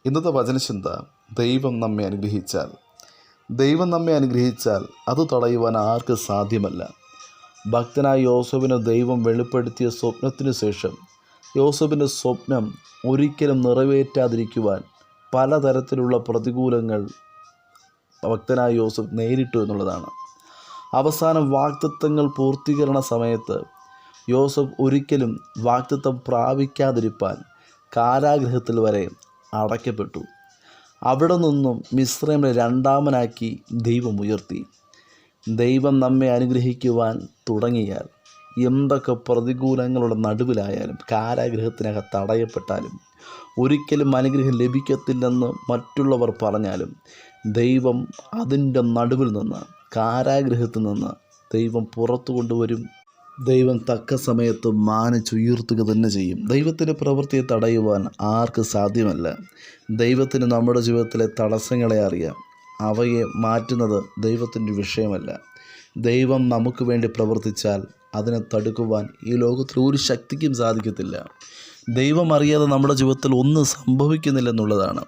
ഇന്നത്തെ വചനചിന്ത, ദൈവം നമ്മെ അനുഗ്രഹിച്ചാൽ അത് തടയുവാൻ ആർക്ക് സാധ്യമല്ല. ഭക്തനായ യോസേഫിന് ദൈവം വെളിപ്പെടുത്തിയ സ്വപ്നത്തിനു ശേഷം യോസേഫിൻ്റെ സ്വപ്നം ഒരിക്കലും നിറവേറ്റാതിരിക്കുവാൻ പലതരത്തിലുള്ള പ്രതികൂലങ്ങൾ ഭക്തനായ യോസേഫ് നേരിട്ടു എന്നുള്ളതാണ്. അവസാനം വാഗ്ദത്തങ്ങൾ പൂർത്തീകരണ സമയത്ത് യോസേഫ് ഒരിക്കലും വാഗ്ദത്തം പ്രാപിക്കാതിരിപ്പാൻ കാരാഗൃഹത്തിൽ വരെ അടയ്ക്കപ്പെട്ടു. അവിടെ നിന്നും മിസ്രൈമിനെ രണ്ടാമനാക്കി ദൈവം ഉയർത്തി. ദൈവം നമ്മെ അനുഗ്രഹിക്കുവാൻ തുടങ്ങിയാൽ എന്തൊക്കെ പ്രതികൂലങ്ങളുടെ നടുവിലായാലും, കാരാഗൃഹത്തിനകത്ത് അടയപ്പെട്ടാലും, ഒരിക്കലും അനുഗ്രഹം ലഭിക്കത്തില്ലെന്ന് മറ്റുള്ളവർ പറഞ്ഞാലും, ദൈവം അതിൻ്റെ നടുവിൽ നിന്ന്, കാരാഗൃഹത്തിൽ നിന്ന് ദൈവം പുറത്തു കൊണ്ടുവരും. ദൈവം തക്ക സമയത്ത് മാനിച്ചുയർത്തുക തന്നെ ചെയ്യും. ദൈവത്തിൻ്റെ പ്രവൃത്തിയെ തടയുവാൻ ആർക്ക് സാധ്യമല്ല. ദൈവത്തിന് നമ്മുടെ ജീവിതത്തിലെ തടസ്സങ്ങളെ അറിയാം. അവയെ മാറ്റുന്നത് ദൈവത്തിൻ്റെ വിഷയമല്ല. ദൈവം നമുക്ക് വേണ്ടി പ്രവർത്തിച്ചാൽ അതിനെ തടുക്കുവാൻ ഈ ലോകത്തിൽ ഒരു ശക്തിക്കും സാധിക്കത്തില്ല. ദൈവം അറിയാതെ നമ്മുടെ ജീവിതത്തിൽ ഒന്നും സംഭവിക്കുന്നില്ലെന്നുള്ളതാണ്.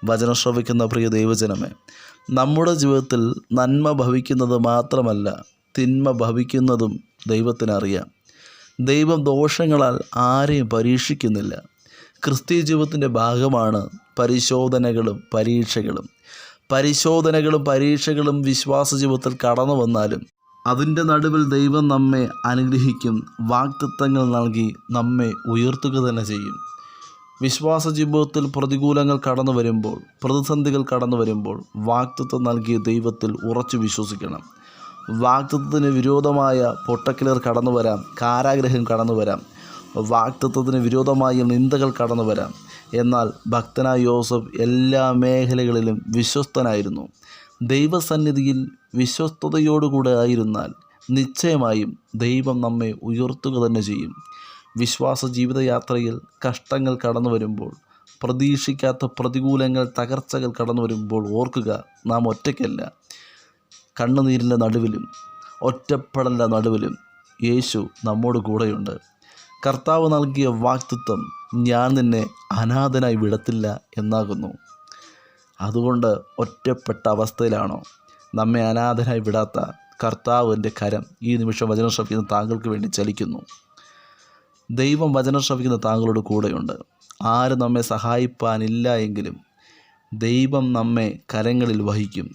വചനം ശ്രവിക്കുന്ന പ്രിയ ദൈവജനമേ, നമ്മുടെ ജീവിതത്തിൽ നന്മ ഭവിക്കുന്നത് മാത്രമല്ല, തിന്മ ഭവിക്കുന്നതും ദൈവത്തിനറിയാം. ദൈവം ദോഷങ്ങളാൽ ആരെയും പരീക്ഷിക്കുന്നില്ല. ക്രിസ്തീയ ജീവിതത്തിൻ്റെ ഭാഗമാണ് പരിശോധനകളും പരീക്ഷകളും വിശ്വാസ ജീവിതത്തിൽ കടന്നു വന്നാലും അതിൻ്റെ നടുവിൽ ദൈവം നമ്മെ അനുഗ്രഹിക്കും. വാഗ്ദത്തങ്ങൾ നൽകി നമ്മെ ഉയർത്തുക തന്നെ ചെയ്യും. വിശ്വാസ ജീവിതത്തിൽ പ്രതികൂലങ്ങൾ കടന്നു വരുമ്പോൾ, പ്രതിസന്ധികൾ കടന്നു വരുമ്പോൾ വാഗ്ദത്തം നൽകിയ ദൈവത്തിൽ ഉറച്ചു വിശ്വസിക്കണം. വാഗ്ദത്തത്തിന് വിരോധമായ പൊട്ടക്കിളർ കടന്നു വരാം, കാരാഗ്രഹം കടന്നു വരാം, വാഗ്ദത്തത്തിന് വിരോധമായ നിന്ദകൾ കടന്നു വരാം. എന്നാൽ ഭക്തനായ യോസേഫ് എല്ലാ മേഖലകളിലും വിശ്വസ്തനായിരുന്നു. ദൈവസന്നിധിയിൽ വിശ്വസ്തയോടുകൂടെ ആയിരുന്നാൽ നിശ്ചയമായും ദൈവം നമ്മെ ഉയർത്തുക തന്നെ ചെയ്യും. വിശ്വാസ ജീവിതയാത്രയിൽ കഷ്ടങ്ങൾ കടന്നു വരുമ്പോൾ, പ്രതീക്ഷിക്കാത്ത പ്രതികൂലങ്ങൾ, തകർച്ചകൾ കടന്നു വരുമ്പോൾ ഓർക്കുക, നാം ഒറ്റയ്ക്കല്ല. കണ്ണുനീരിൻ്റെ നടുവിലും ഒറ്റപ്പെടലിൻ്റെ നടുവിലും യേശു നമ്മോട് കൂടെയുണ്ട്. കർത്താവ് നൽകിയ വാഗ്ദത്തം, ഞാൻ നിന്നെ അനാഥനായി വിടത്തില്ല എന്നാകുന്നു. അതുകൊണ്ട് ഒറ്റപ്പെട്ട അവസ്ഥയിലാണോ? നമ്മെ അനാഥനായി വിടാത്ത കർത്താവിൻ്റെ കരം ഈ നിമിഷം വചനം ശ്രവിക്കുന്ന താങ്കൾക്ക് വേണ്ടി ചലിക്കുന്നു. ദൈവം വചനം ശ്രവിക്കുന്ന താങ്കളോട് കൂടെയുണ്ട്. ആരും നമ്മെ സഹായിപ്പാനില്ല എങ്കിലും ദൈവം നമ്മെ കരങ്ങളിൽ വഹിക്കും.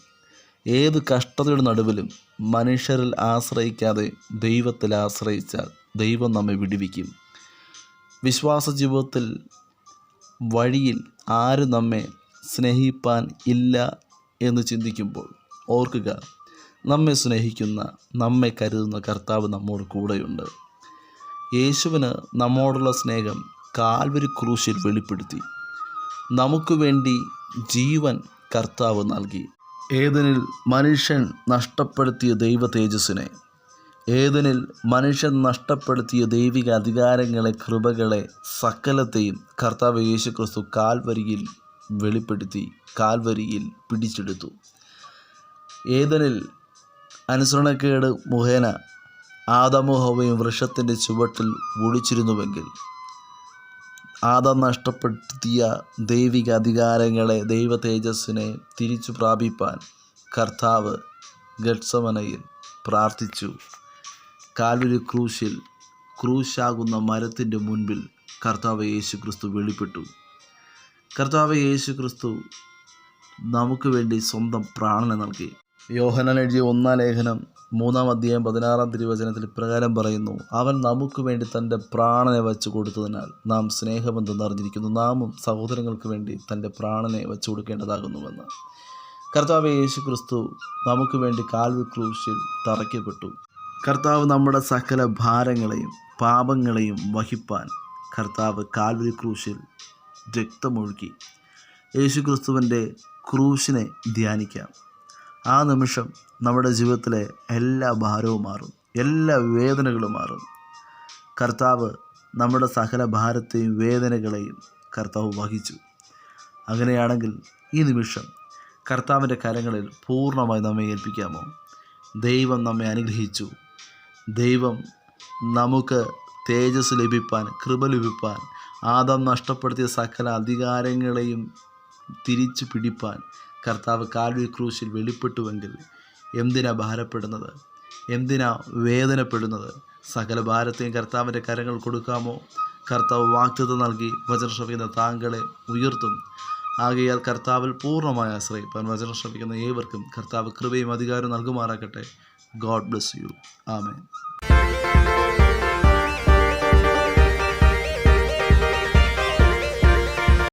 ഏത് കഷ്ടതയുടെ നടുവിലും മനുഷ്യരിൽ ആശ്രയിക്കാതെ ദൈവത്തിൽ ആശ്രയിച്ചാൽ ദൈവം നമ്മെ വിടുവിക്കും. വിശ്വാസ ജീവിതത്തിൽ വഴിയിൽ ആരും നമ്മെ സ്നേഹിപ്പാൻ ഇല്ല എന്ന് ചിന്തിക്കുമ്പോൾ ഓർക്കുക, നമ്മെ സ്നേഹിക്കുന്ന, നമ്മെ കരുതുന്ന കർത്താവ് നമ്മോട് കൂടെയുണ്ട്. യേശുവിന് നമ്മോടുള്ള സ്നേഹം കാൽവരി ക്രൂശിൽ വെളിപ്പെടുത്തി. നമുക്ക് വേണ്ടി ജീവൻ കർത്താവ് നൽകി. ഏദനിൽ മനുഷ്യൻ നഷ്ടപ്പെടുത്തിയ ദൈവ തേജസ്സിനെ, ഏദനിൽ മനുഷ്യൻ നഷ്ടപ്പെടുത്തിയ ദൈവിക അധികാരങ്ങളെ, കൃപകളെ, സകലത്തെയും കർത്താവ് യേശുക്രിസ്തു കാൽവരിയിൽ വെളിപ്പെടുത്തി, കാൽവരിയിൽ പിടിച്ചെടുത്തു. ഏദനിൽ അനുസരണക്കേട് മുഖേന ആദമും ഹവ്വയും വൃക്ഷത്തിൻ്റെ ചുവട്ടിൽ ഒളിച്ചിരുന്നുവെങ്കിൽ, ആദം നഷ്ടപ്പെടുത്തിയ ദൈവിക അധികാരങ്ങളെ, ദൈവ തേജസ്സിനെ തിരിച്ചു പ്രാപിപ്പാൻ കർത്താവ് ഗത്സമനയിൽ പ്രാർത്ഥിച്ചു. കാൽവരി ക്രൂശിൽ, ക്രൂശാകുന്ന മരത്തിൻ്റെ മുൻപിൽ കർത്താവ് യേശു ക്രിസ്തു വെളിപ്പെട്ടു. കർത്താവ് യേശു ക്രിസ്തു നമുക്ക് വേണ്ടി സ്വന്തം പ്രാണനെ നൽകി. യോഹന്നാൻ എഴുതിയ 1-ാം ലേഖനം 3-ാം അധ്യായം 16-ാം തിരുവചനത്തിൽ ഇപ്രകാരം പറയുന്നു, അവൻ നമുക്ക് വേണ്ടി തൻ്റെ പ്രാണനെ വച്ചു കൊടുത്തതിനാൽ നാം സ്നേഹബന്ധം അറിഞ്ഞിരിക്കുന്നു. നാമും സഹോദരങ്ങൾക്ക് വേണ്ടി തൻ്റെ പ്രാണനെ വച്ചു കൊടുക്കേണ്ടതാകുന്നുവെന്ന്. കർത്താവ് യേശു ക്രിസ്തു നമുക്ക് വേണ്ടി കാൽവരി ക്രൂശിൽ തറയ്ക്കപ്പെട്ടു. കർത്താവ് നമ്മുടെ സകല ഭാരങ്ങളെയും പാപങ്ങളെയും വഹിപ്പാൻ കർത്താവ് കാൽവരി ക്രൂശിൽ രക്തമൊഴുക്കി. യേശു ക്രിസ്തുവിൻ്റെ ക്രൂശിനെ ധ്യാനിക്കാം. ആ നിമിഷം നമ്മുടെ ജീവിതത്തിലെ എല്ലാ ഭാരവും മാറും, എല്ലാ വേദനകളും മാറും. കർത്താവ് നമ്മുടെ സകല ഭാരത്തെയും വേദനകളെയും കർത്താവ് വഹിച്ചു. അങ്ങനെയാണെങ്കിൽ ഈ നിമിഷം കർത്താവിൻ്റെ കരങ്ങളിൽ പൂർണ്ണമായി നമ്മെ ഏൽപ്പിക്കാമോ? ദൈവം നമ്മെ അനുഗ്രഹിച്ചു. ദൈവം നമുക്ക് തേജസ് ലഭിപ്പാൻ, കൃപ ലഭിപ്പാൻ, ആദം നഷ്ടപ്പെടുത്തിയ സകല അധികാരങ്ങളെയും തിരിച്ചു പിടിപ്പാൻ കർത്താവ് കാൽവരി ക്രൂശിൽ വെളിപ്പെട്ടുവെങ്കിൽ എന്തിനാ ഭാരപ്പെടുന്നത്? എന്തിനാ വേദനപ്പെടുന്നത്? സകല ഭാരത്തെയും കർത്താവിൻ്റെ കരങ്ങൾ കൊടുക്കാമോ? കർത്താവ് വാഗ്ദത്തം നൽകി വചനം ശ്രവിക്കുന്ന താങ്കളെ ഉയർത്തും. ആകയാൽ കർത്താവിൽ പൂർണ്ണമായ ആശ്രയിപ്പാൻ വചനം ശ്രവിക്കുന്ന ഏവർക്കും കർത്താവ് കൃപയും അധികാരവും നൽകുമാറാകട്ടെ. God bless you. ആമേൻ.